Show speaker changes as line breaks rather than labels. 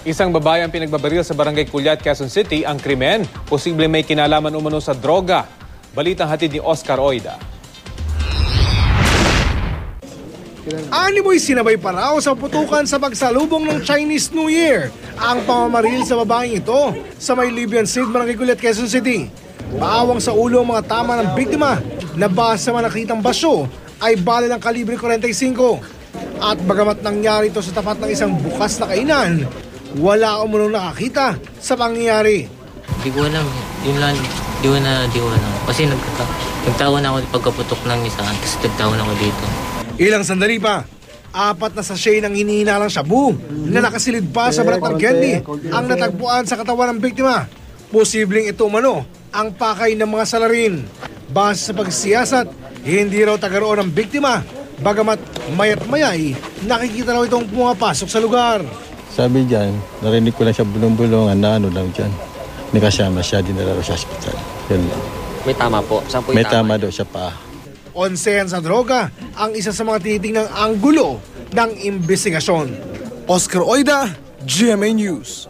Isang babae ang pinagbabaril sa Barangay Culiat, Quezon City. Ang krimen, posible may kinalaman umano sa droga. Balitang hatid ni Oscar Oida.
Animoy sinabay pa raw sa putukan sa pagsalubong ng Chinese New Year ang pamamaril sa babaeng ito sa may Libyan Street, Barangay Culiat, Quezon City. Paawang sa ulo ang mga tama ng biktima na base sa mga nakitang basyo ay bala ng kalibre 45. At bagamat nangyari ito sa tapat ng isang bukas na kainan, wala umunong nakakita sa pangyayari.
Di ko alam. Yun lang. Di ko alam. Kasi nagtawan ako pagkaputok ng isa. Tapos nagtawan ako dito.
Ilang sandali pa, 4 na sachet ng hinihinalang shabu na nakasilid pa sa balat ng candy ang natagpuan sa katawan ng biktima. Posibleng ito umano ang pakay ng mga salarin. Base sa pagsiyasat, hindi raw tagaroon ng biktima, bagamat mayat-mayay nakikita raw itong pumapasok sa lugar.
Sabi dyan, narinig ko lang siya bulong-bulungan na ano lang dyan. May kasama siya, dinala raw sa hospital. Yun lang.
May tama po? Saan po yung
May tama daw siya pa.
Onsehan sa droga ang isa sa mga tinitingnang anggulo ng investigasyon. Oscar Oida, GMA News.